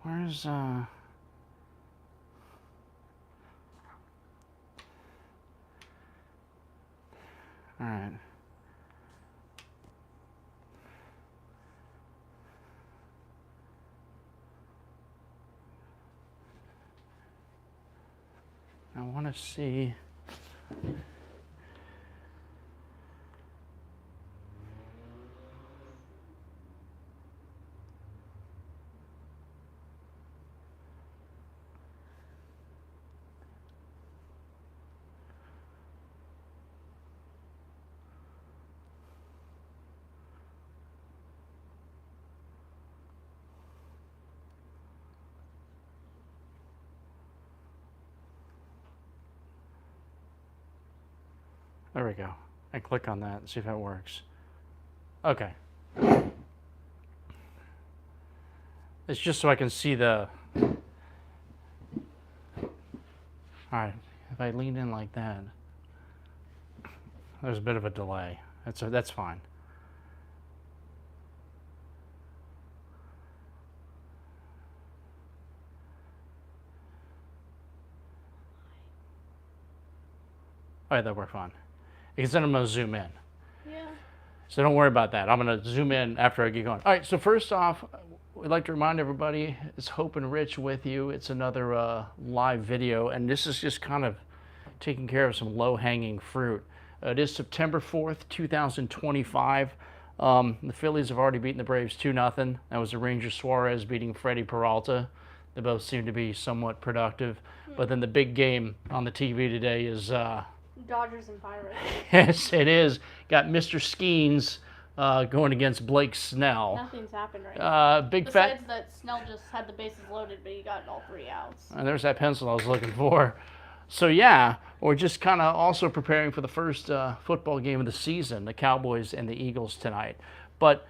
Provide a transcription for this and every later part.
Where's all right. I want to see. There we go. I click on that and see if that works. Okay. It's just so I can see the... Alright, if I lean in like that, there's a bit of a delay. That's fine. Alright, that worked fine. Because then I'm going to zoom in. Yeah. So don't worry about that. I'm going to zoom in after I get going. All right, so first off, we'd like to remind everybody, it's Hope and Rich with you. It's another live video, and this is just kind of taking care of some low-hanging fruit. It is September 4th, 2025. The Phillies have already beaten the Braves 2-0. That was the Ranger Suarez beating Freddie Peralta. They both seem to be somewhat productive. But then the big game on the TV today is... Dodgers and Pirates. Yes, it is. Got Mr. Skenes going against Blake Snell. Nothing's happened right now. Besides that Snell just had the bases loaded, but he got all 3 outs. And there's that pencil I was looking for. So yeah, we're just kind of also preparing for the first football game of the season, the Cowboys and the Eagles tonight. But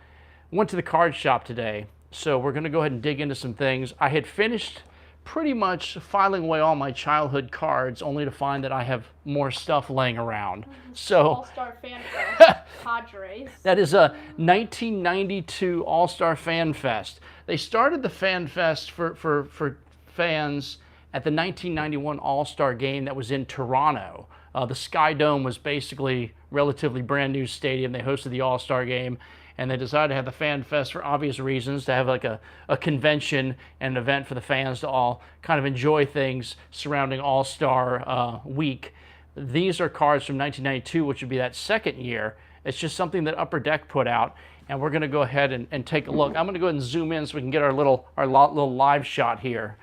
went to the card shop today, so we're going to go ahead and dig into some things. I had finished pretty much filing away all my childhood cards, only to find that I have more stuff laying around. So All-Star FanFest, Padres. That is a 1992 All-Star FanFest. They started the FanFest for fans at the 1991 All-Star game that was in Toronto. The Sky Dome was basically relatively brand new stadium. They hosted the All-Star game, and they decided to have the Fan Fest for obvious reasons, to have like a convention and an event for the fans to all kind of enjoy things surrounding All-Star week. These are cards from 1992, which would be that second year. It's just something that Upper Deck put out, and we're going to go ahead and take a look. I'm going to go ahead and zoom in so we can get our little live shot here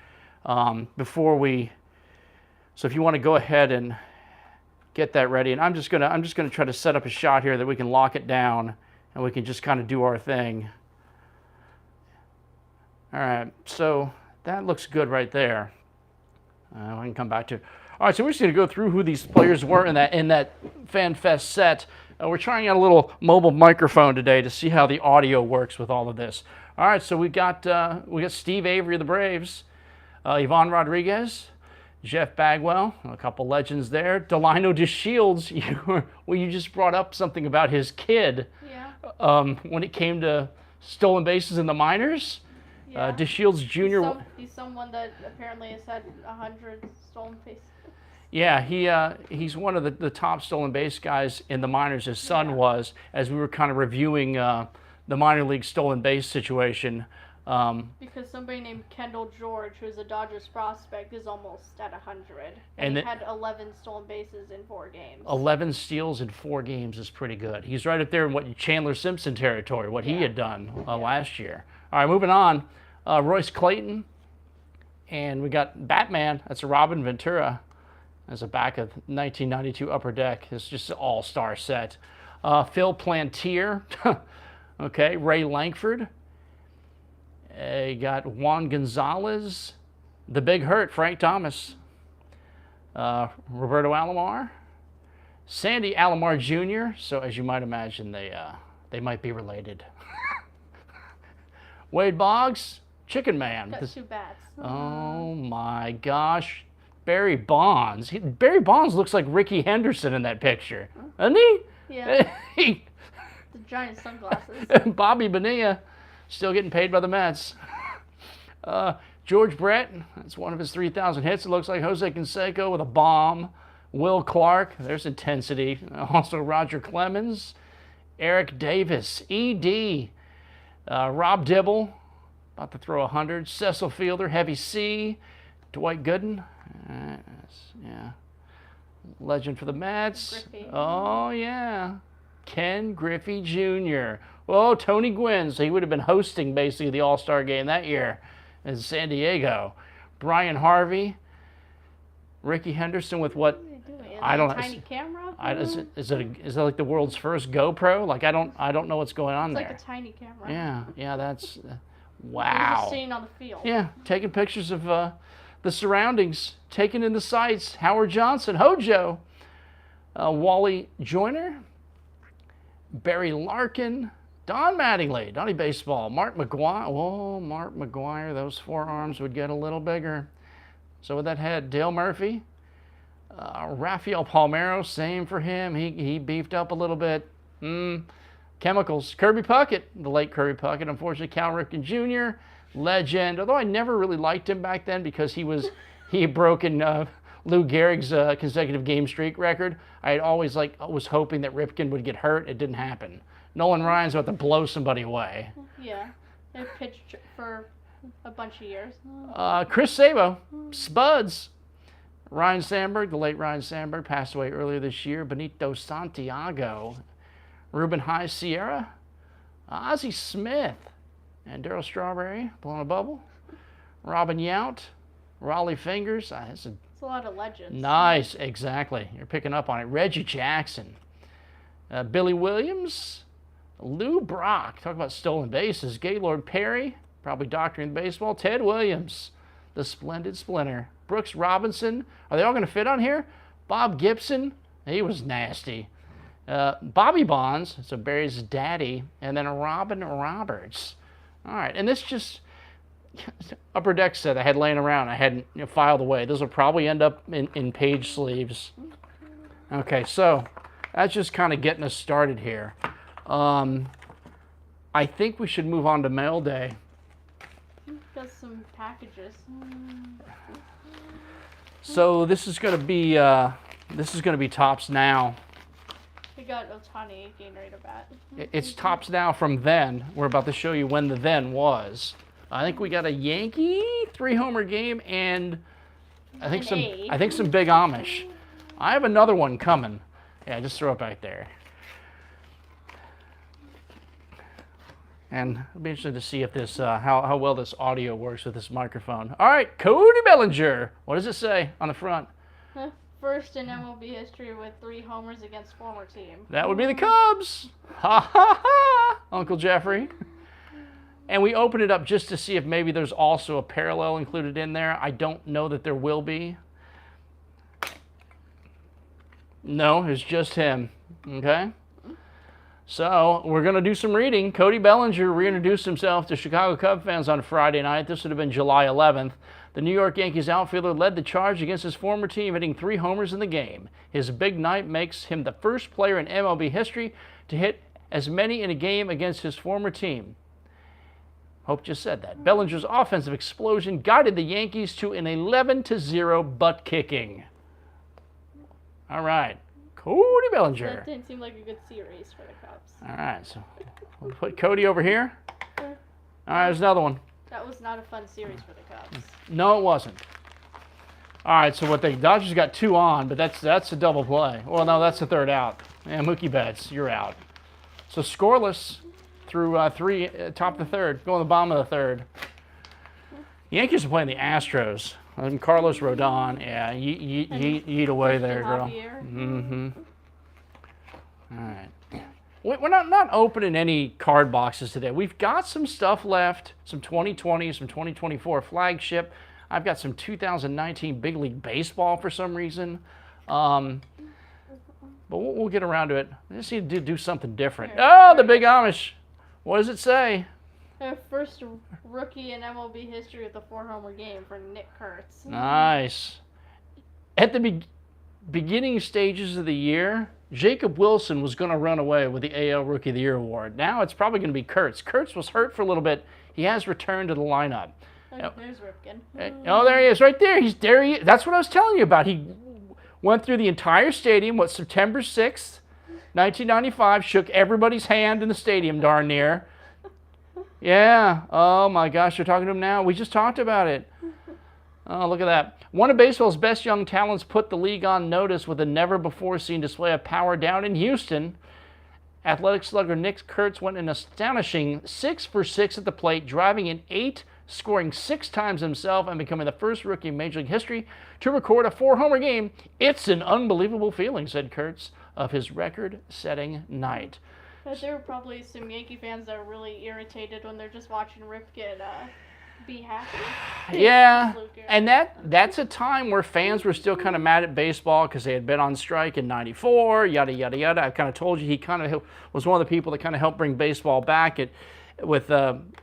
before we. So if you want to go ahead and get that ready, and I'm just gonna try to set up a shot here that we can lock it down, and we can just kind of do our thing. All right, so that looks good right there. I can come back to. All right, so we're just going to go through who these players were in that FanFest set. We're trying out a little mobile microphone today to see how the audio works with all of this. All right, so we got Steve Avery of the Braves, Ivan Rodriguez, Jeff Bagwell, a couple legends there. Delino DeShields, you just brought up something about his kid. Yeah. When it came to stolen bases in the minors. Yeah. DeShields Jr. He's someone that apparently has had 100 stolen bases. Yeah, he's one of the top stolen base guys in the minors. His son was, as we were kind of reviewing the minor league stolen base situation. Because somebody named Kendall George, who's a Dodgers prospect, is almost at 100. And he had 11 stolen bases in 4 games. 11 steals in 4 games is pretty good. He's right up there in what Chandler Simpson territory, what he had done last year. All right, moving on. Royce Clayton. And we got Batman. That's a Robin Ventura. As a back of 1992 Upper Deck. It's just an all-star set. Phil Plantier. Okay, Ray Lankford. You got Juan Gonzalez. The Big Hurt, Frank Thomas. Roberto Alomar. Sandy Alomar Jr. So as you might imagine, they might be related. Wade Boggs. Chicken Man. Got 2 bats. Oh my gosh. Barry Bonds. Barry Bonds looks like Ricky Henderson in that picture, doesn't he? Yeah. The giant sunglasses. Bobby Bonilla, still getting paid by the Mets. George Brett, that's one of his 3,000 hits. It looks like Jose Canseco with a bomb. Will Clark, there's intensity. Also Roger Clemens, Eric Davis, ED, Rob Dibble, about to throw 100. Cecil Fielder, Heavy C, Dwight Gooden, yeah, legend for the Mets. Griffey. Oh yeah, Ken Griffey Jr. Oh, Tony Gwynn, so he would have been hosting basically the All-Star game that year in San Diego. Brian Harvey, Ricky Henderson with what? I don't know. Tiny camera. Is it like the world's first GoPro? Like I don't know what's going on It's there. like a tiny camera. Yeah, that's You're wow. just sitting on the field. Yeah, taking pictures of the surroundings, taking in the sights. Howard Johnson, Hojo, Wally Joyner, Barry Larkin, Don Mattingly, Donnie Baseball, Mark McGuire. Oh, Mark McGuire, those forearms would get a little bigger. So with that head, Dale Murphy, Rafael Palmeiro, same for him. He beefed up a little bit. Chemicals, Kirby Puckett, the late Kirby Puckett, unfortunately Cal Ripken Jr., legend. Although I never really liked him back then because he had broken Lou Gehrig's consecutive game streak record. I had always was hoping that Ripken would get hurt. It didn't happen. Nolan Ryan's about to blow somebody away. Yeah, they pitched for a bunch of years. Chris Sabo, Spuds. Ryan Sandberg, the late Ryan Sandberg, passed away earlier this year. Benito Santiago, Ruben High Sierra, Ozzie Smith, and Darryl Strawberry, blowing a bubble. Robin Yount, Raleigh Fingers. It's a lot of legends. Nice, exactly. You're picking up on it. Reggie Jackson, Billy Williams, Lou Brock. Talk about stolen bases. Gaylord Perry, probably doctoring baseball. Ted Williams, the splendid Splinter. Brooks Robinson. Are they all going to fit on here? Bob Gibson. He was nasty. Bobby Bonds, so Barry's daddy, and then Robin Roberts. All right, and this just upper deck set I had laying around. I hadn't filed away. Those will probably end up in page sleeves. Okay, so that's just kind of getting us started here. I think we should move on to mail day. Got some packages. So this is going to be Topps Now. We got Otani getting ready to bat. It's Topps Now from then. We're about to show you when the then was. I think we got a Yankee 3-homer game and I think some big Amish. I have another one coming. Yeah, just throw it back there. And it'll be interesting to see if this how well this audio works with this microphone. All right, Cody Bellinger. What does it say on the front? First in MLB history with 3 homers against former team. That would be the Cubs. Ha ha ha, Uncle Jeffrey. And we open it up just to see if maybe there's also a parallel included in there. I don't know that there will be. No, it's just him. Okay? So we're going to do some reading. Cody Bellinger reintroduced himself to Chicago Cub fans on Friday night. This would have been July 11th. The New York Yankees outfielder led the charge against his former team, hitting 3 homers in the game. His big night makes him the first player in MLB history to hit as many in a game against his former team. Hope just said that. Bellinger's offensive explosion guided the Yankees to an 11-0 butt kicking. All right. Cody Bellinger. That didn't seem like a good series for the Cubs. All right, so we'll put Cody over here. All right, there's another one. That was not a fun series for the Cubs. No, it wasn't. All right, so what the Dodgers got 2 on, but that's a double play. Well, no, that's the 3rd out. And Mookie Betts, you're out. So scoreless through 3, top of the 3rd, going to the bottom of the 3rd. Yankees are playing the Astros. Carlos Rodon, yeah, you eat away there, girl. Mm-hmm. All right. We're not opening any card boxes today. We've got some stuff left, some 2020, some 2024 flagship. I've got some 2019 Big League Baseball for some reason. But we'll get around to it. I just need to do something different. Oh, the Big Amish. What does it say? First rookie in MLB history with a 4-homer game for Nick Kurtz. Nice. At the beginning stages of the year, Jacob Wilson was going to run away with the AL Rookie of the Year award. Now it's probably going to be Kurtz. Kurtz was hurt for a little bit. He has returned to the lineup. Oh, there's Ripken. Oh, there he is, right there. He's there. That's what I was telling you about. He went through the entire stadium. September 6th, 1995. Shook everybody's hand in the stadium, darn near. Yeah. Oh my gosh, you're talking to him now. We just talked about it. Oh, look at that. One of baseball's best young talents put the league on notice with a never-before-seen display of power down in Houston. Athletic slugger Nick Kurtz went an astonishing 6 for 6 at the plate, driving in 8, scoring 6 times himself, and becoming the first rookie in Major League history to record a 4-homer game. It's an unbelievable feeling, said Kurtz of his record-setting night. But there were probably some Yankee fans that were really irritated when they're just watching Ripken be happy. Yeah, and that's a time where fans were still kind of mad at baseball because they had been on strike in '94, yada, yada, yada. I've kind of told you he kind of was one of the people that kind of helped bring baseball back with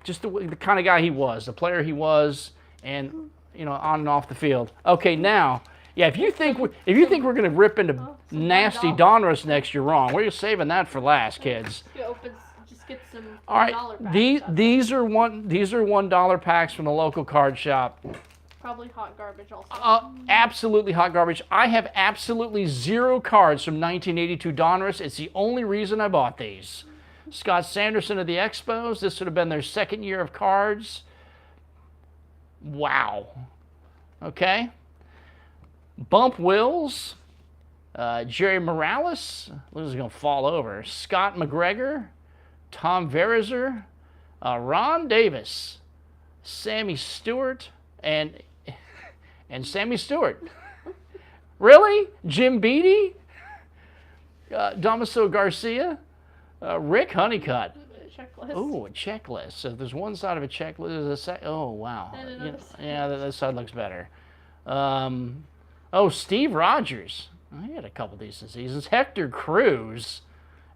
just the kind of guy he was, the player he was, and, on and off the field. Okay, now, yeah, if you think we're going to rip into nasty Donruss next, you're wrong. We're saving that for last, kids. Get some all right, $1 packs. these are $1 packs from the local card shop. Probably hot garbage also. Absolutely hot garbage. I have absolutely 0 cards from 1982 Donruss. It's the only reason I bought these. Scott Sanderson of the Expos. This would have been their second year of cards. Wow. Okay. Bump Wills. Jerry Morales. This is going to fall over. Scott McGregor. Tom Verizer, Ron Davis, Sammy Stewart, and Sammy Stewart. Really? Jim Beattie? Damaso Garcia? Rick Honeycutt. Checklist. Oh, a checklist. So there's one side of a checklist. There's a oh, wow. Yeah, that side looks better. Steve Rogers. He had a couple decent seasons. Hector Cruz.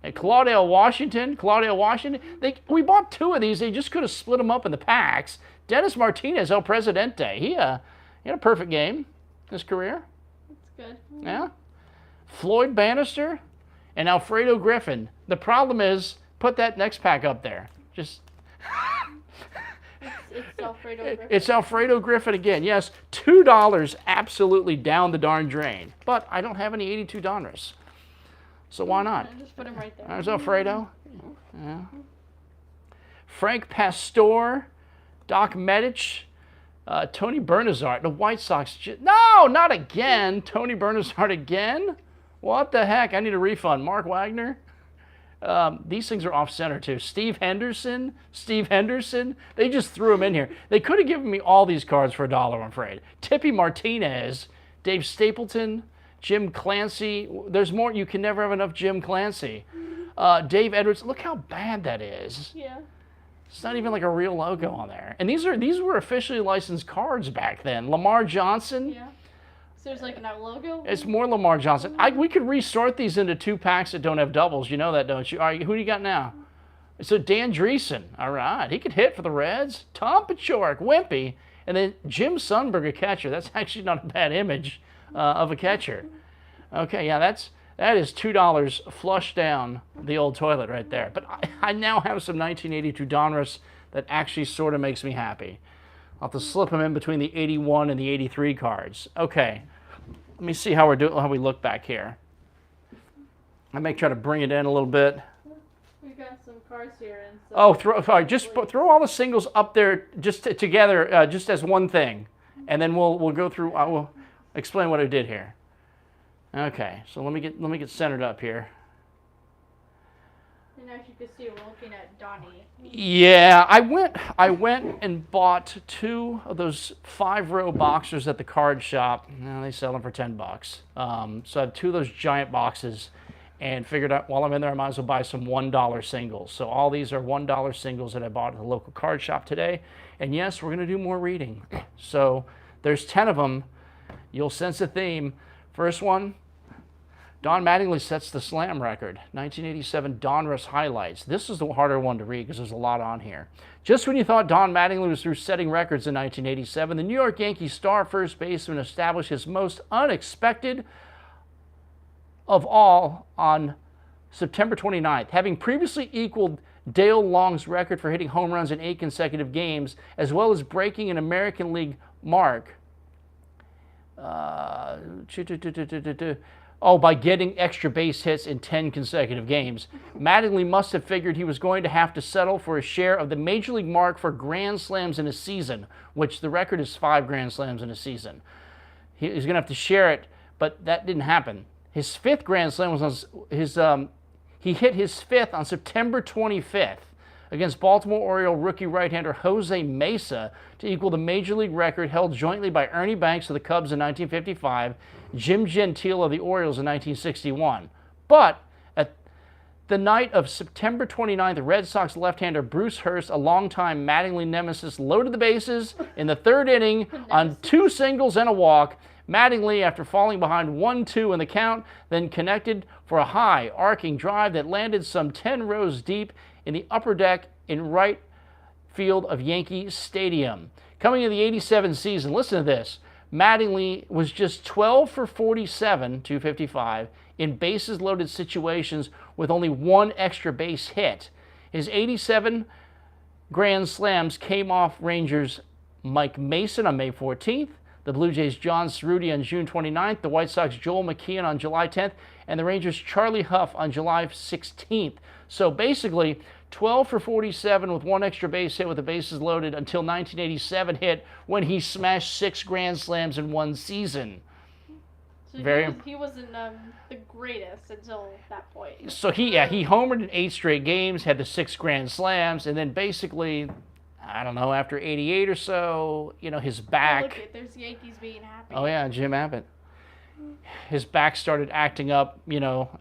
And Claudel Washington. We bought 2 of these. They just could have split them up in the packs. Dennis Martinez, El Presidente. He had a perfect game in his career. That's good. Yeah. Floyd Bannister and Alfredo Griffin. The problem is, put that next pack up there. Just. It's Alfredo Griffin. It's Alfredo Griffin again. Yes, $2 absolutely down the darn drain. But I don't have any 82 Donruss. So why not? Just put him right there. There's Alfredo. Yeah. Frank Pastor, Doc Medich, Tony Bernazard. The White Sox. No, not again. Tony Bernazard again? What the heck? I need a refund. Mark Wagner. These things are off center too. Steve Henderson. They just threw them in here. They could have given me all these cards for $1, I'm afraid. Tippy Martinez, Dave Stapleton, Jim Clancy. There's more. You can never have enough Jim Clancy. Dave Edwards. Look how bad that is. Yeah. It's not even like a real logo on there. And these were officially licensed cards back then. Lamar Johnson. Yeah. So there's like a logo? It's more Lamar Johnson. We could resort these into 2 packs that don't have doubles. You know that, don't you? All right, who do you got now? So Dan Dreesen. All right. He could hit for the Reds. Tom Pachork, Wimpy. And then Jim Sundberg, a catcher. That's actually not a bad image of a catcher. Okay, yeah, that is $2 flushed down the old toilet right there. But I now have some 1982 Donruss that actually sort of makes me happy. I'll have to slip them in between the 81 and the 83 cards. Okay, let me see how we look back here. I may try to bring it in a little bit. We got some cards here. And just throw all the singles up there just together, just as one thing, and then we'll go through. I will explain what I did here. Okay, so let me get centered up here. And as you can see, we're looking at Donnie. Yeah, I went and bought 2 of those 5-row boxers at the card shop. Now they sell them for $10. So I have 2 of those giant boxes, and figured out while I'm in there, I might as well buy some $1 singles. So all these are $1 singles that I bought at the local card shop today. And yes, we're going to do more reading. So there's 10 of them. You'll sense a theme. First one. Don Mattingly sets the slam record. 1987 Donruss highlights. This is the harder one to read because there's a lot on here. Just when you thought Don Mattingly was through setting records in 1987, the New York Yankees star first baseman established his most unexpected of all on September 29th, having previously equaled Dale Long's record for hitting home runs in 8 consecutive games, as well as breaking an American League mark. By getting extra base hits in 10 consecutive games. Mattingly must have figured he was going to have to settle for a share of the Major League mark for Grand Slams in a season, which the record is 5 Grand Slams in a season. He's going to have to share it, but that didn't happen. His 5th Grand Slam was on he hit his 5th on September 25th against Baltimore Oriole rookie right-hander Jose Mesa to equal the Major League record held jointly by Ernie Banks of the Cubs in 1955, Jim Gentile of the Orioles in 1961. But at the night of September 29th, the Red Sox left-hander Bruce Hurst, a longtime Mattingly nemesis, loaded the bases in the 3rd inning on 2 singles and a walk. Mattingly, after falling behind 1-2 in the count, then connected for a high, arcing drive that landed some 10 rows deep in the upper deck in right field of Yankee Stadium. Coming into the 87 season, listen to this, Mattingly was just 12 for 47, 255, in bases-loaded situations with only 1 extra base hit. His 87 Grand Slams came off Rangers' Mike Mason on May 14th, the Blue Jays' John Cerruti on June 29th, the White Sox' Joel McKeon on July 10th, and the Rangers' Charlie Huff on July 16th. So basically, 12 for 47 with 1 extra base hit with the bases loaded until 1987 hit when he smashed 6 Grand Slams in 1 season. So he wasn't the greatest until that point. So he homered in 8 straight games, had the 6 Grand Slams, and then basically, I don't know, after 88 or so, his back. Look at, there's Yankees being happy. Oh yeah, Jim Abbott. His back started acting up,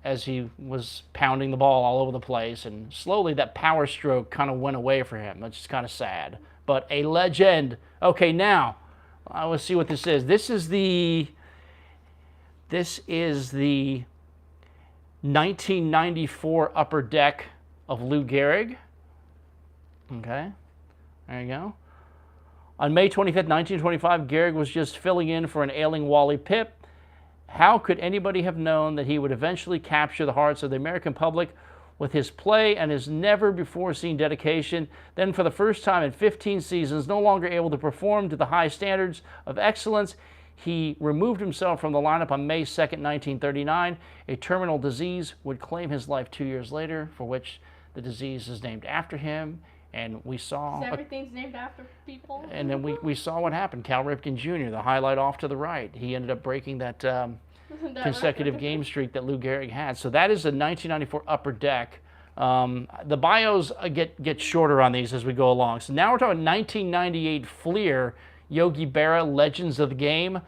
as he was pounding the ball all over the place, and slowly that power stroke kind of went away for him. That's just kind of sad. But a legend. Okay, now let's see what this is. This is the 1994 upper deck of Lou Gehrig. Okay, there you go. On May 25th, 1925, Gehrig was just filling in for an ailing Wally Pipp. How could anybody have known that he would eventually capture the hearts of the American public with his play and his never-before-seen dedication? Then, for the first time in 15 seasons, no longer able to perform to the high standards of excellence, he removed himself from the lineup on May 2nd, 1939. A terminal disease would claim his life 2 years later, for which the disease is named after him. And we saw... So everything's named after people? And then we saw what happened. Cal Ripken Jr., the highlight off to the right. He ended up breaking that consecutive game streak that Lou Gehrig had. So that is the 1994 upper deck. The bios get shorter on these as we go along. So now we're talking 1998 Fleer, Yogi Berra, Legends of the Game.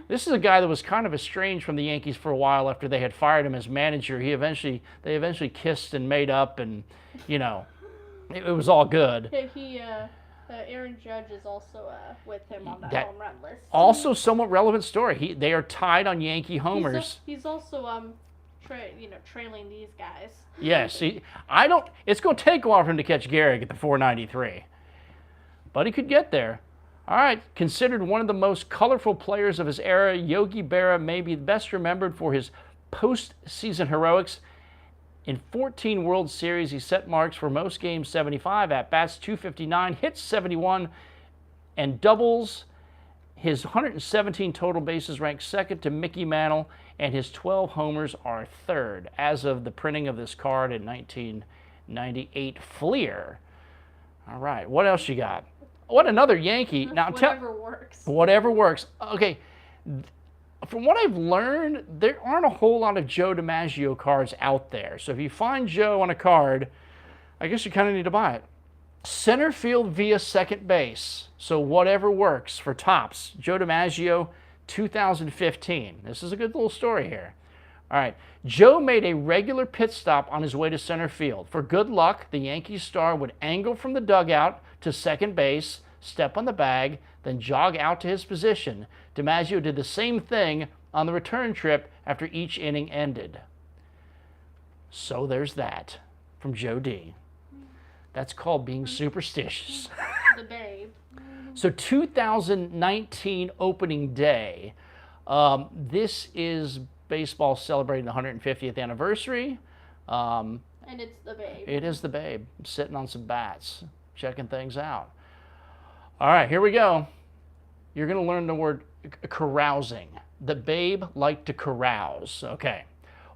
This is a guy that was kind of estranged from the Yankees for a while after they had fired him as manager. They eventually kissed and made up, and it was all good. Aaron Judge is also with him on that home run list. Also, somewhat relevant story. They are tied on Yankee homers. He's also trailing these guys. Yes, it's going to take a while for him to catch Gehrig at the 493, but he could get there. All right, considered one of the most colorful players of his era, Yogi Berra may be best remembered for his postseason heroics. In 14 World Series, he set marks for most games 75, at-bats 259, hits 71, and doubles. His 117 total bases ranked second to Mickey Mantle, and his 12 homers are third, as of the printing of this card in 1998 Fleer. All right, what else you got? What another Yankee. Now, whatever works. Whatever works. Okay. From what I've learned, there aren't a whole lot of Joe DiMaggio cards out there. So if you find Joe on a card, I guess you kind of need to buy it. Center field via second base. So whatever works for Topps. Joe DiMaggio, 2015. This is a good little story here. All right. Joe made a regular pit stop on his way to center field. For good luck, the Yankees star would angle from the dugout to second base, step on the bag, then jog out to his position. DiMaggio did the same thing on the return trip after each inning ended. So there's that from Joe D. That's called being superstitious. The babe. So 2019 opening day. This is baseball celebrating the 150th anniversary. And it's the Babe. It is the Babe, sitting on some bats, checking things out. All right, here we go. You're going to learn the word carousing. The Babe liked to carouse. Okay.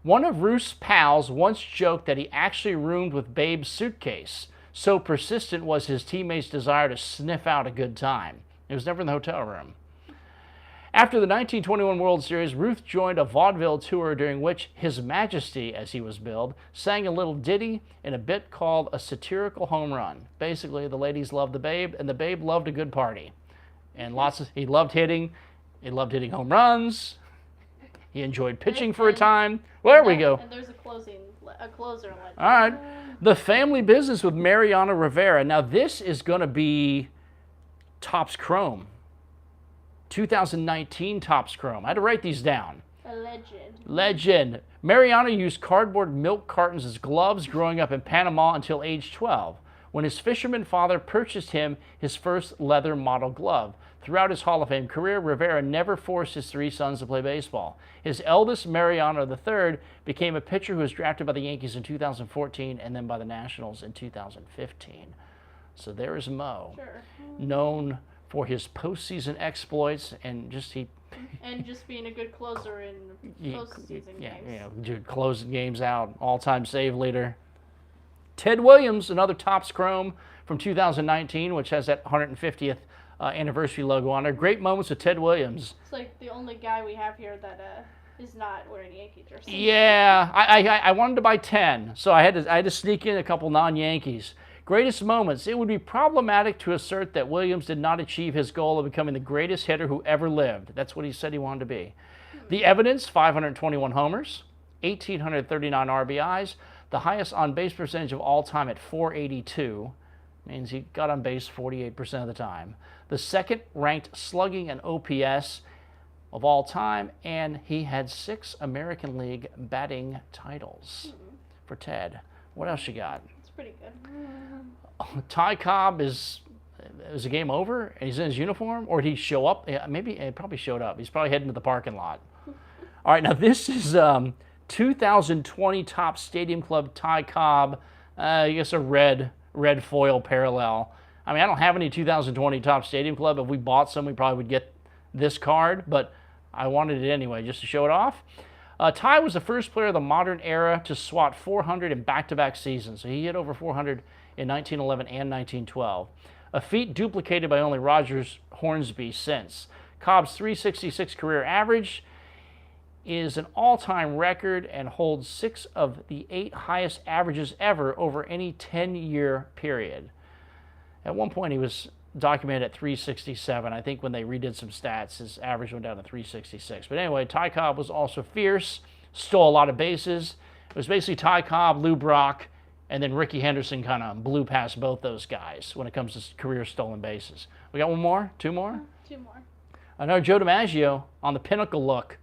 One of Ruth's pals once joked that he actually roomed with Babe's suitcase. So persistent was his teammates' desire to sniff out a good time. It was never in the hotel room. After the 1921 World Series, Ruth joined a vaudeville tour during which His Majesty, as he was billed, sang a little ditty in a bit called a satirical home run. Basically, the ladies loved the Babe, and the Babe loved a good party. And he loved hitting home runs. He enjoyed pitching for a time. Well, there we go. And there's a closer legend. All right. The Family Business with Mariano Rivera. Now, this is going to be Topps Chrome. 2019 Topps Chrome. I had to write these down. A legend. Legend. Mariano used cardboard milk cartons as gloves growing up in Panama until age 12, when his fisherman father purchased him his first leather model glove. Throughout his Hall of Fame career, Rivera never forced his three sons to play baseball. His eldest, Mariano III, became a pitcher who was drafted by the Yankees in 2014 and then by the Nationals in 2015. So there is Mo, Sure. known for his postseason exploits and just being a good closer in postseason games. Closing games out, all-time save leader. Ted Williams, another Topps Chrome from 2019, which has that 150th anniversary logo on there. Great moments with Ted Williams. It's like the only guy we have here that is not wearing Yankee jersey. Yeah, I wanted to buy 10, so I had to sneak in a couple non-Yankees. Greatest moments. It would be problematic to assert that Williams did not achieve his goal of becoming the greatest hitter who ever lived. That's what he said he wanted to be. The evidence, 521 homers, 1,839 RBIs, the highest on-base percentage of all time at .482, means he got on base 48% of the time. The second-ranked slugging and OPS of all time, and he had 6 American League batting titles for Ted. What else you got? Pretty good. Ty Cobb is the game over and he's in his uniform, or did he show up? Yeah, maybe he probably showed up. He's probably heading to the parking lot. All right, now this is 2020 Topps Stadium Club Ty Cobb. I guess a red foil parallel. I mean, I don't have any 2020 Topps Stadium Club. If we bought some, we probably would get this card, but I wanted it anyway just to show it off. Ty was the first player of the modern era to swat 400 in back-to-back seasons. So he hit over 400 in 1911 and 1912. A feat duplicated by only Rogers Hornsby since. Cobb's 366 career average is an all-time record and holds 6 of the 8 highest averages ever over any 10-year period. At one point, he was documented at 367. I think when they redid some stats, his average went down to 366. But anyway, Ty Cobb was also fierce, stole a lot of bases. It was basically Ty Cobb, Lou Brock, and then Ricky Henderson kind of blew past both those guys when it comes to career stolen bases. We got one more? 2 more? 2 more. Another Joe DiMaggio on the pinnacle look.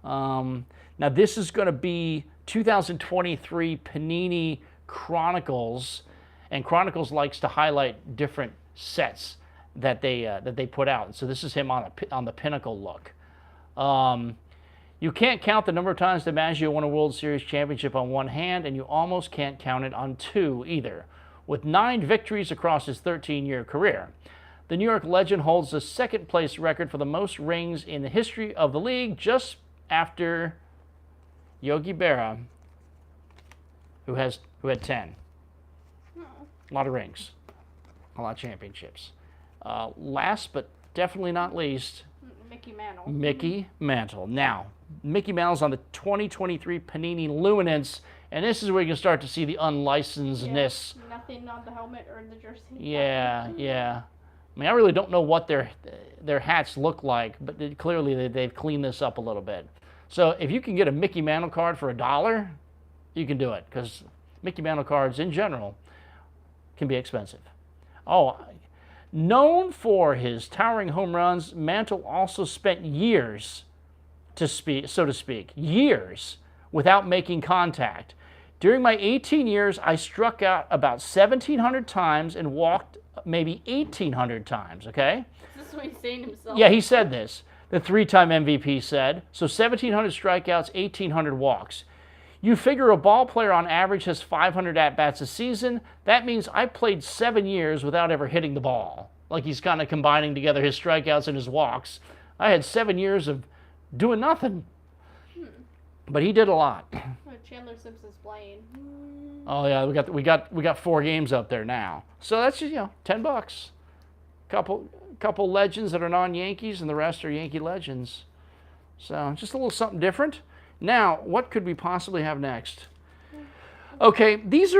Now this is going to be 2023 Panini Chronicles, and Chronicles likes to highlight different sets that they put out. So this is him on the pinnacle look. You can't count the number of times DiMaggio won a World Series championship on one hand, and you almost can't count it on 2 either, with 9 victories across his 13-year career. The New York legend holds the second-place record for the most rings in the history of the league, just after Yogi Berra, who had 10. A lot of rings. A lot of championships. Last but definitely not least, Mickey Mantle. Mickey Mantle. Now, Mickey Mantle's on the 2023 Panini Luminance, and this is where you can start to see the unlicenssedness. Yeah, nothing on the helmet or the jersey. Yeah. I mean, I really don't know what their hats look like, but clearly they've cleaned this up a little bit. So if you can get a Mickey Mantle card for $1, you can do it, because Mickey Mantle cards in general can be expensive. Oh, known for his towering home runs, Mantle also spent years, so to speak, years without making contact. During my 18 years, I struck out about 1,700 times and walked maybe 1,800 times, okay? Is this what he's saying himself? Yeah, he said this. The 3-time MVP said. So 1,700 strikeouts, 1,800 walks. You figure a ball player on average has 500 at-bats a season. That means I played 7 years without ever hitting the ball. Like he's kind of combining together his strikeouts and his walks. I had 7 years of doing nothing. But he did a lot. Chandler Simpson's playing. Oh yeah, we got 4 games up there now. So that's just, $10. Couple legends that are non-Yankees, and the rest are Yankee legends. So just a little something different. Now, what could we possibly have next? Okay, this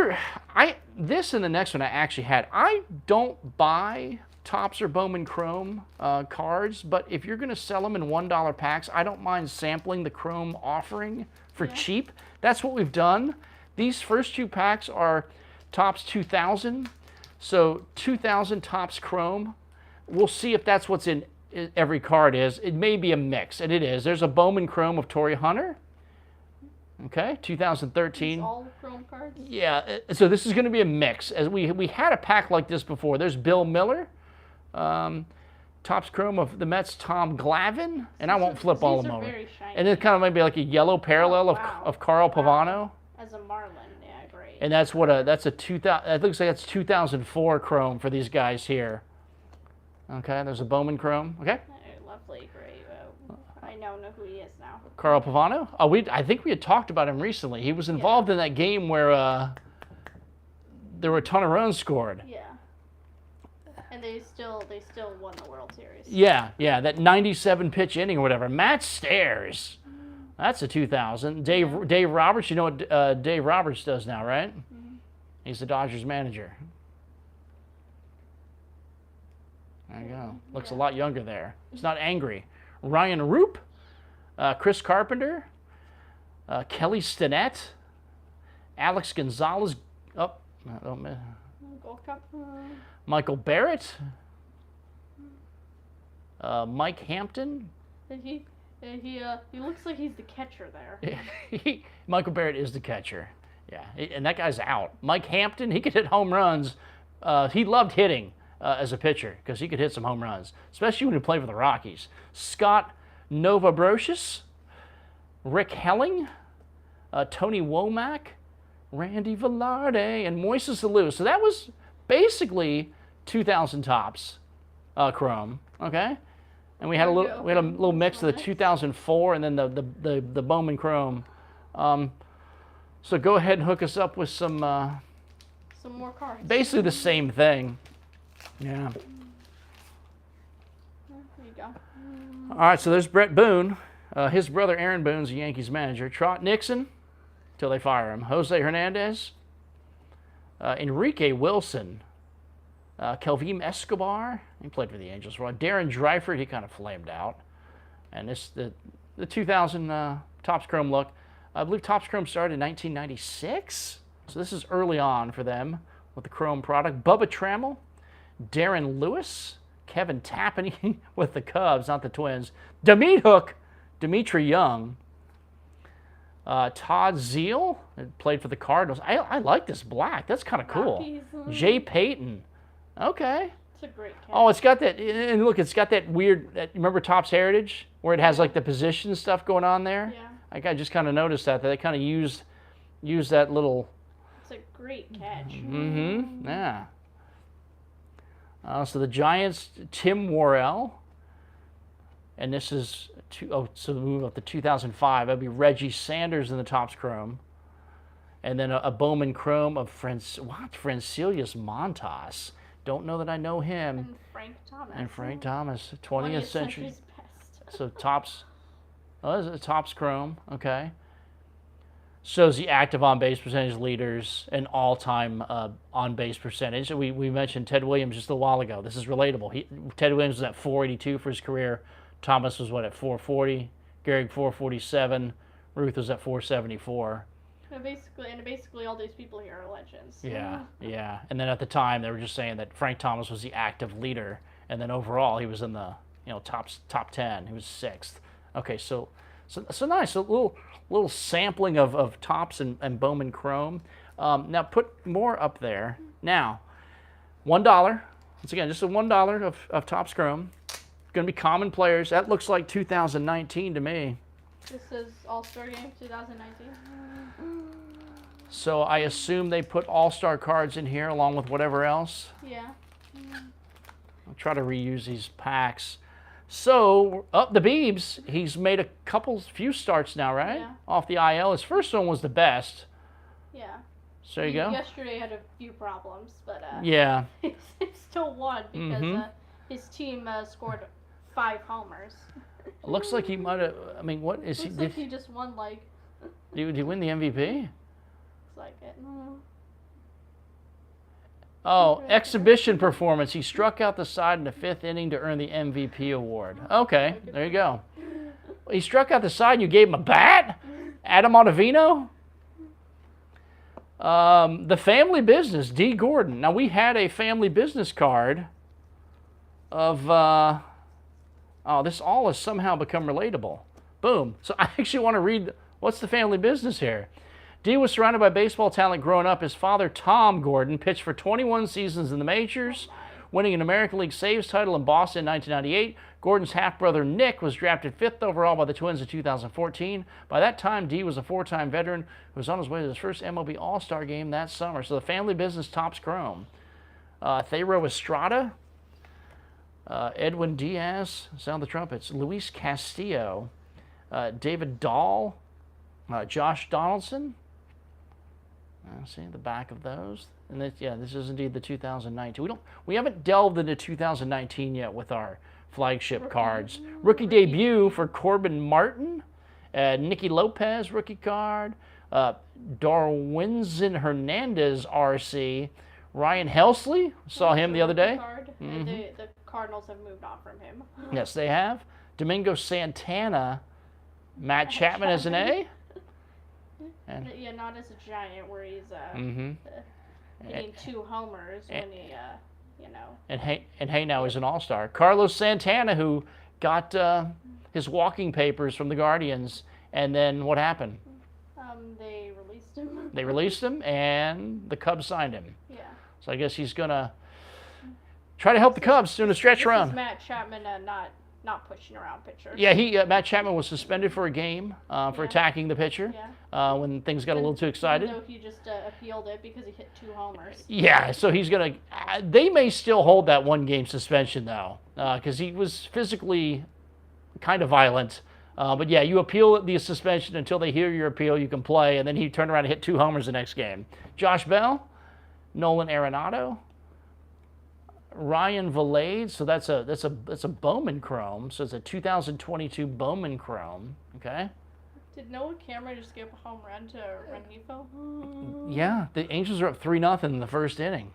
and the next one I actually had. I don't buy Topps or Bowman Chrome cards, but if you're going to sell them in $1 packs, I don't mind sampling the Chrome offering for cheap. That's what we've done. These first 2 packs are Topps 2000, so 2000 Topps Chrome. We'll see if that's what's in every card is. It may be a mix, and it is. There's a Bowman Chrome of Torrey Hunter. Okay, 2013. It's all Chrome cards? Yeah, so this is going to be a mix. As we had a pack like this before. There's Bill Miller, Topps Chrome of the Mets, Tom Glavine, and I won't flip all of them over. Very shiny. And it's kind of maybe like a yellow parallel of Carl Pavano. As a Marlin, yeah, great. And that's that's a 2000. It looks like that's 2004 Chrome for these guys here. Okay, there's a Bowman Chrome. Okay. Lovely, great. I know who he is now. Carl Pavano. Oh, I think we had talked about him recently. He was involved in that game where there were a ton of runs scored. Yeah. And they still won the World Series. Yeah, that 97 pitch inning or whatever. Matt Stairs. That's a 2000. Dave Roberts. You know what Dave Roberts does now, right? Mm-hmm. He's the Dodgers manager. There you go. Looks a lot younger there. He's not angry. Ryan Roop, Chris Carpenter, Kelly Stinnett, Alex Gonzalez. Gold Cup. Michael Barrett, Mike Hampton. He looks like he's the catcher there. Michael Barrett is the catcher. Yeah, and that guy's out. Mike Hampton, he could hit home runs. He loved hitting as a pitcher because he could hit some home runs, especially when he played for the Rockies. Scott Novobrocious, Rick Helling, Tony Womack, Randy Velarde, and Moises Alou. So that was basically 2000 Topps Chrome. Okay. And we had a little mix of the 2004 and then the Bowman Chrome. So go ahead and hook us up with some more cards. Basically the same thing. Yeah. There you go. All right, so there's Brett Boone. His brother Aaron Boone's the Yankees manager. Trot Nixon, till they fire him. Jose Hernandez. Enrique Wilson. Kelvin Escobar, he played for the Angels. Darren Dreifert, he kind of flamed out. And this the 2000 Topps Chrome look. I believe Topps Chrome started in 1996. So this is early on for them with the Chrome product. Bubba Trammell, Darren Lewis, Kevin Tapani with the Cubs, not the Twins. Dimitri Young. Todd Zeal, played for the Cardinals. I like this black. That's kind of cool. Jay Payton. Okay. It's a great catch. Oh, it's got that, and look, it's got that weird, remember Topps Heritage? Where it has like the position stuff going on there? Yeah. I just kind of noticed that they kind of used that little. It's a great catch. Mm-hmm, yeah. So the Giants, Tim Worrell. And this is, so we move up to 2005. That'd be Reggie Sanders in the Topps Chrome. And then a Bowman Chrome of Francilius Montas. Don't know that I know him. And Frank Thomas. 20th century. Best. So Topps, this is a Topps Chrome, okay. Shows the active on-base percentage leaders and all-time on-base percentage. We mentioned Ted Williams just a while ago. This is relatable. Ted Williams was at 482 for his career. Thomas was, at 440? Gehrig, 447. Ruth was at 474. And basically all these people here are legends. Yeah. And then at the time, they were just saying that Frank Thomas was the active leader. And then overall, he was in the top 10. He was 6th. Okay, so nice. A little sampling of Topps and Bowman Chrome. Now put more up there. Now, $1. Once again, just a $1 of Topps Chrome. Going to be common players. That looks like 2019 to me. This is All-Star Game 2019. So I assume they put all-star cards in here along with whatever else. Yeah. I'll try to reuse these packs. So, the Beebs, he's made a few starts now, right? Yeah. Off the IL. His first one was the best. Yeah. So there you go. Yesterday had a few problems, but yeah. he still won because his team scored 5 homers. Looks like he might have. I mean, what is he? Looks like he just won like. Did he win the MVP? Looks like it. Oh, exhibition performance. He struck out the side in the 5th inning to earn the MVP award. Okay, there you go. He struck out the side and you gave him a bat? Adam Ottavino? The family business, D. Gordon. Now, we had a family business card of, this all has somehow become relatable. Boom. So I actually want to read, what's the family business here? D was surrounded by baseball talent growing up. His father, Tom Gordon, pitched for 21 seasons in the majors, winning an American League saves title in Boston in 1998. Gordon's half-brother, Nick, was drafted 5th overall by the Twins in 2014. By that time, D was a 4-time veteran who was on his way to his first MLB All-Star game that summer. So the family business tops Chrome. Thairo Estrada, Edwin Diaz, sound the trumpets, Luis Castillo, David Dahl, Josh Donaldson. See the back of those, and this is indeed the 2019. We haven't delved into 2019 yet with our flagship cards. Rookie debut for Corbin Martin, Nicky Lopez rookie card, Darwinzon Hernandez RC, Ryan Helsley, saw him the other day. The Cardinals have moved on from him. Yes, they have. Domingo Santana, Matt Chapman as an A. And not as a Giant where he's hitting 2 homers when he, And hey, now he's an all-star. Carlos Santana, who got his walking papers from the Guardians, and then what happened? They released him. They released him, and the Cubs signed him. Yeah. So I guess he's gonna try to help the Cubs doing a stretch run. Matt Chapman not pushing around pitchers. Yeah, Matt Chapman was suspended for a game for attacking the pitcher when things got a little too excited. Even though he just appealed it because he hit 2 homers. Yeah, so he's going to... they may still hold that 1-game suspension, though, because he was physically kind of violent. But yeah, you appeal the suspension until they hear your appeal, you can play, and then he turned around and hit 2 homers the next game. Josh Bell, Nolan Arenado, Ryan Valade, so that's a Bowman Chrome, so it's a 2022 Bowman Chrome, okay? Did Noah Cameron just give a home run to Rengifo? Yeah, the Angels are up 3-0 in the first inning.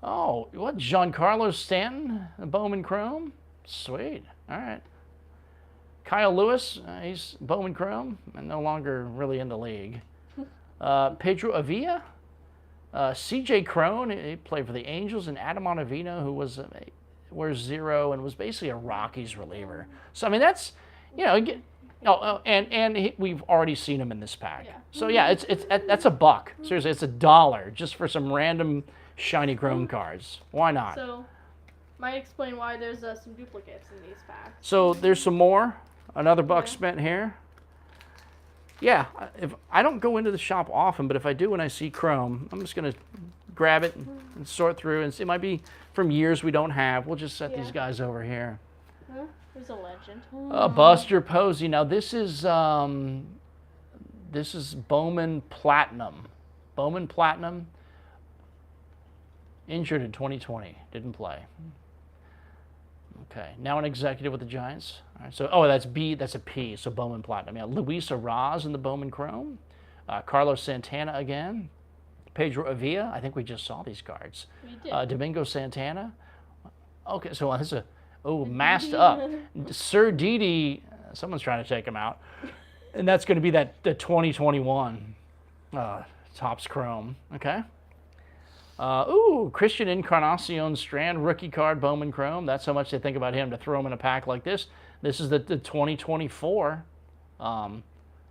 Oh, what, Giancarlo Stanton, a Bowman Chrome? Sweet, all right. Kyle Lewis, he's Bowman Chrome, and no longer really in the league. Pedro Avila, C.J. Crone, he played for the Angels, and Adam Ottavino, who wears 0 and was basically a Rockies reliever. So I mean, that's we've already seen him in this pack. Yeah. So yeah, that's $1. Seriously, it's $1 just for some random shiny Chrome cards. Why not? So, might explain why there's some duplicates in these packs. So there's some more. Another $1 spent here. Yeah, if I don't go into the shop often, but if I do when I see Chrome, I'm just going to grab it and sort through. And it might be from years we don't have. We'll just set these guys over here. There's a legend. Buster Posey. Now this is Bowman Platinum. Bowman Platinum. Injured in 2020. Didn't play. Okay, now an executive with the Giants. All right, so, that's B, that's a P, so Bowman Platinum. Yeah, Luis Araz in the Bowman Chrome. Carlos Santana again. Pedro Avila, I think we just saw these cards. We did. Domingo Santana. Okay, so this is masked up. Sir Didi, someone's trying to take him out. And that's going to be the 2021 Topps Chrome, okay? Christian Encarnacion Strand, rookie card, Bowman Chrome. That's how much they think about him to throw him in a pack like this. This is the 2024,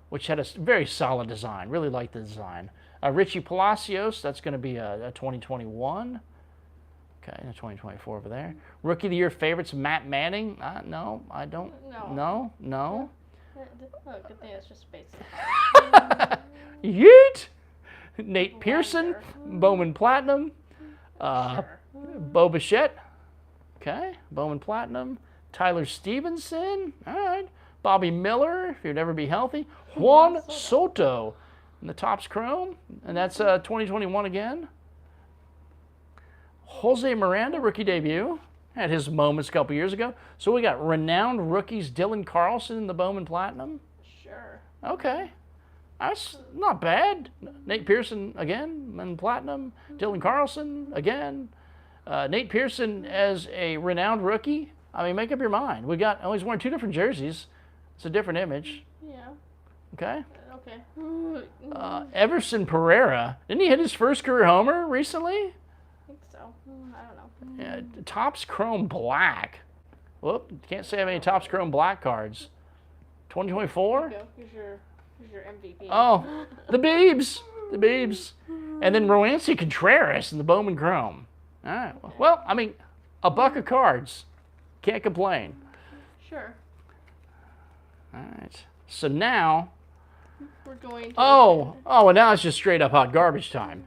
which had a very solid design. Really like the design. Richie Palacios, that's going to be a 2021. Okay, a 2024 over there. Rookie of the Year favorites, Matt Manning. No, I don't. No. Oh, good thing it's just basic. Yeet! Nate Pearson, Blender. Bowman Platinum, Sure. Bo Bichette, okay, Bowman Platinum, Tyler Stevenson, all right, Bobby Miller, if you'd ever be healthy, Juan Soto, in the Topps Chrome, and that's 2021 again. Jose Miranda, rookie debut, had his moments a couple years ago. So we got renowned rookies, Dylan Carlson in the Bowman Platinum. Sure. Okay. That's not bad. Nate Pearson again in Platinum. Dylan Carlson again. Nate Pearson as a renowned rookie. I mean, make up your mind. We got, oh, he's wearing 2 different jerseys. It's a different image. Yeah. Okay. Okay. Everson Pereira. Didn't he hit his first career homer recently? I think so. I don't know. Yeah, Topps Chrome Black. Whoop, can't say I have any Topps Chrome Black cards. 2024? Here you go. Here's your MVP. Oh, the Beebs. The Beebs. And then Roansy Contreras in the Bowman Chrome. All right. Well, I mean, a buck of cards. Can't complain. Sure. All right. So now. We're going to. Oh, and now it's just straight up hot garbage time.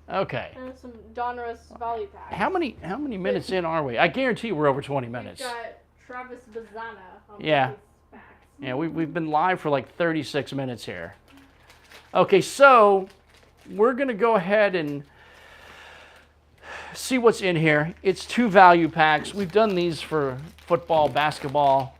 Okay. And some Donruss value packs. How many minutes in are we? I guarantee we're over 20 minutes. We've got Travis Bazana on Yeah. these packs. Yeah, we've been live for like 36 minutes here. Okay, so we're going to go ahead and see what's in here. It's 2 value packs. We've done these for football, basketball.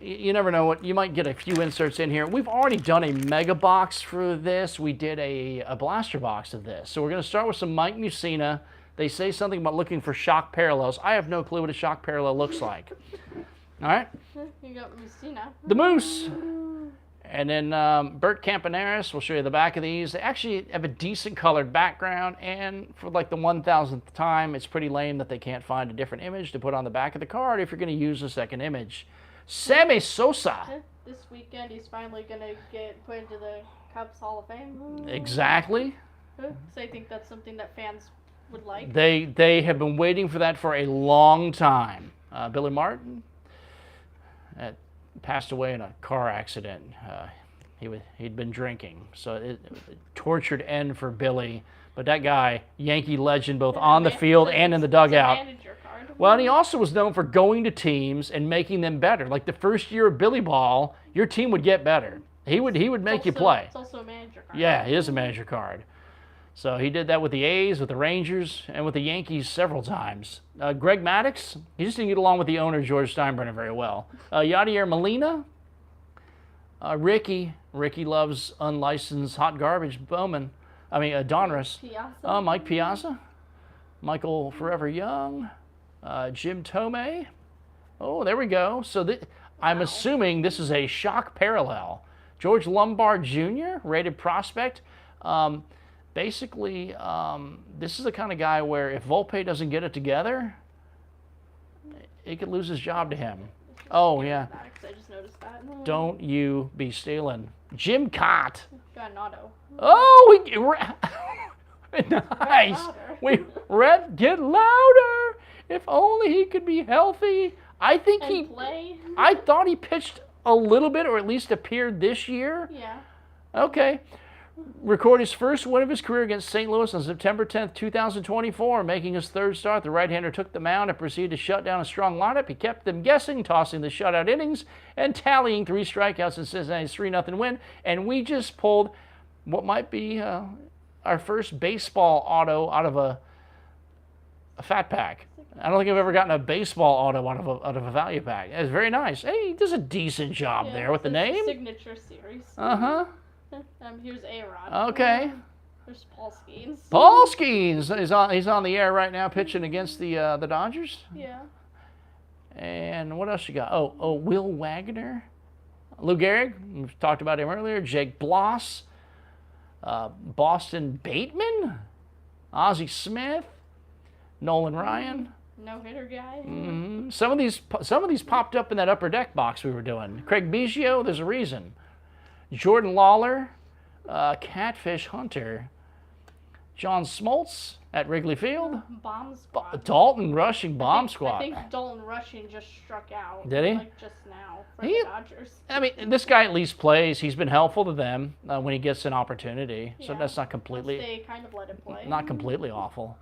You never know what, you might get a few inserts in here. We've already done a mega box for this. We did a blaster box of this. So we're going to start with some Mike Mussina. They say something about looking for shock parallels. I have no clue what a shock parallel looks like. All right. You got Mussina. The Moose. And then Bert Campaneris, we'll show you the back of these. They actually have a decent colored background, and for like the 1,000th time, it's pretty lame that they can't find a different image to put on the back of the card if you're going to use a second image. Sammy Sosa. This weekend, he's finally going to get put into the Cubs Hall of Fame. Exactly. So I think that's something that fans would like. They have been waiting for that for a long time. Billy Martin passed away in a car accident. He'd been drinking, so it tortured end for Billy. But that guy, Yankee legend, both on the field and in the dugout. Well, and he also was known for going to teams and making them better. Like the first year of Billy Ball, your team would get better. He would make you play. It's also a manager card. Yeah, it is a manager card. So he did that with the A's, with the Rangers, and with the Yankees several times. Greg Maddux, he just didn't get along with the owner, George Steinbrenner, very well. Yadier Molina. Ricky loves unlicensed hot garbage Bowman. Donruss. Piazza. Mike Piazza. Michael Forever Young. Jim Tomei. Oh, there we go. So I'm assuming this is a shock parallel. George Lombard Jr., rated prospect. Basically, this is the kind of guy where if Volpe doesn't get it together, it could lose his job to him. Oh, yeah. I just noticed that. Don't you be stealing. Jim Cott. Got an auto. Oh, nice. Red, get louder. If only he could be healthy. I thought he pitched a little bit, or at least appeared this year. Yeah. Okay. Record his first win of his career against St. Louis on September 10th, 2024. Making his 3rd start, the right-hander took the mound and proceeded to shut down a strong lineup. He kept them guessing, tossing the shutout innings and tallying 3 strikeouts in Cincinnati's 3-0 win. And we just pulled what might be our first baseball auto out of a fat pack. I don't think I've ever gotten a baseball auto out of a value pack. It's very nice. Hey, he does a decent job there with the name. Signature series. Uh-huh. Here's A-Rod. Okay. There's Paul Skenes. Paul Skenes he's on the air right now pitching against the Dodgers. Yeah. And what else you got? Oh, Will Wagner. Lou Gehrig, we've talked about him earlier. Jake Bloss. Boston Bateman. Ozzie Smith. Nolan Ryan. No-hitter guy. Mm-hmm. Some of these popped up in that upper deck box we were doing. Craig Biggio, there's a reason. Jordan Lawler, Catfish Hunter, John Smoltz at Wrigley Field. Bomb squad. Dalton rushing bomb squad. I think Dalton rushing just struck out. Did he? Like just now for the Dodgers. I mean, this guy at least plays. He's been helpful to them when he gets an opportunity. So that's not completely. They kind of let him play. Not completely awful.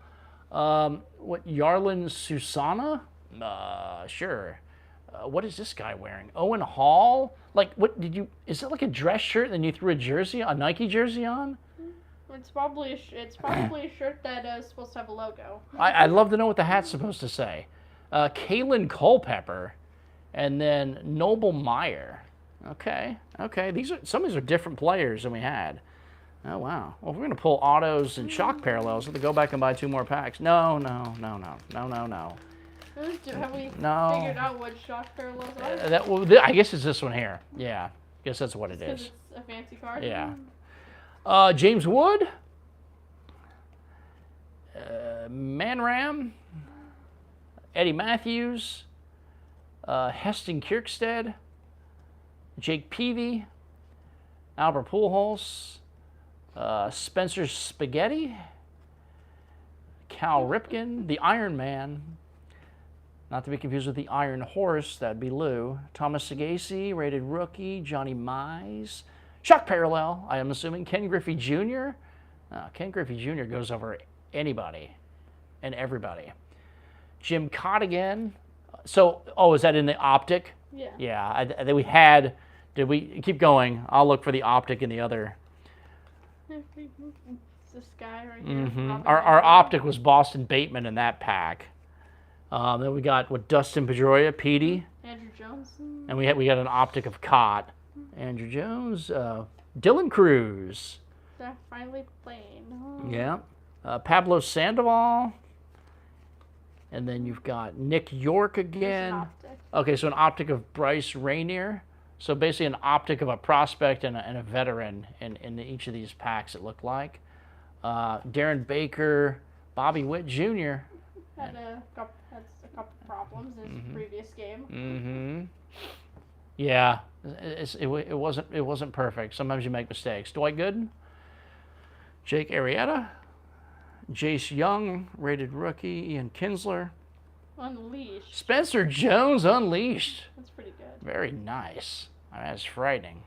What Yarlin Susana? Sure. What is this guy wearing? Owen Hall? Like, what did you? Is it like a dress shirt? And then you threw a Nike jersey on? It's probably a shirt that is supposed to have a logo. I'd love to know what the hat's supposed to say. Kalen Culpepper, and then Noble Meyer. Okay. Some of these are different players than we had. Oh wow. Well, if we're gonna pull autos and shock parallels, we'll have to go back and buy 2 more packs. No. Have we figured out what shock parallels are? I guess it's this one here. Yeah. Guess that's what it is. It's a fancy card. Yeah. James Wood, Manram, Eddie Matthews, Heston Kierkegaard, Jake Peavy, Albert Pujols, Spencer Spaghetti, Cal Ripken, the Iron Man, not to be confused with the Iron Horse, that'd be Lou, Thomas Sagasi, rated rookie, Johnny Mize, shock parallel, I am assuming, Ken Griffey Jr. Ken Griffey Jr. goes over anybody and everybody. Jim Cottigan. So, is that in the optic? Yeah. Yeah, we had, did we, keep going, I'll look for the optic in the other. It's this guy right here. Mm-hmm. Our optic was Boston Bateman in that pack. Then we got Dustin Pedroia, Petey. Andrew Jones. And we got an optic of Cott. Andrew Jones, Dylan Cruz. They're finally playing. Yeah. Pablo Sandoval. And then you've got Nick York again. Okay, so an optic of Bryce Rainier. So basically an optic of a prospect and a veteran in each of these packs, it looked like. Darren Baker, Bobby Witt Jr. Had a couple problems in his previous game. Mm-hmm. Yeah, it wasn't perfect. Sometimes you make mistakes. Dwight Gooden, Jake Arrieta, Jace Young, rated rookie, Ian Kinsler. Unleashed. Spencer Jones, unleashed. That's pretty good. Very nice. That's frightening.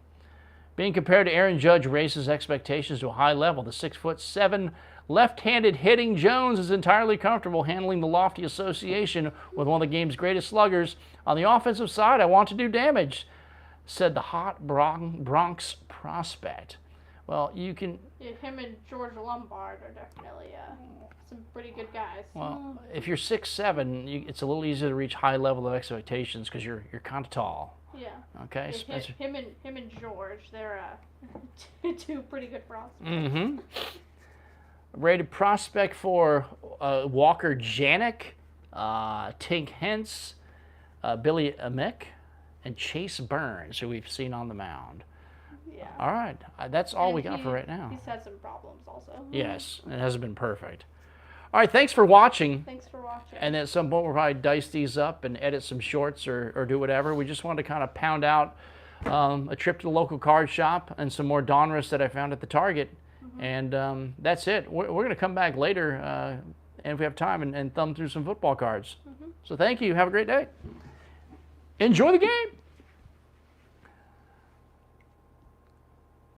Being compared to Aaron Judge raises expectations to a high level. The 6'7" left-handed hitting Jones is entirely comfortable handling the lofty association with one of the game's greatest sluggers. On the offensive side, I want to do damage, said the hot Bronx prospect. Well, you can... Yeah, him and George Lombard are definitely some pretty good guys. Well, if you're 6'7", it's a little easier to reach high level of expectations because you're kind of tall. Yeah. Okay. Yeah, him and George, they're two pretty good prospects. Mm-hmm. Rated prospect for Walker Janik, Tink Hentz, Billy Amick, and Chase Burns, who we've seen on the mound. Yeah. All right. That's all we got for right now. He's had some problems also. Yes, it hasn't been perfect. All right, thanks for watching. Thanks for watching. And at some point, we'll probably dice these up and edit some shorts or do whatever. We just wanted to kind of pound out a trip to the local card shop and some more Donruss that I found at the Target. And that's it. We're going to come back later, and if we have time, and thumb through some football cards. So thank you. Have a great day. Enjoy the game.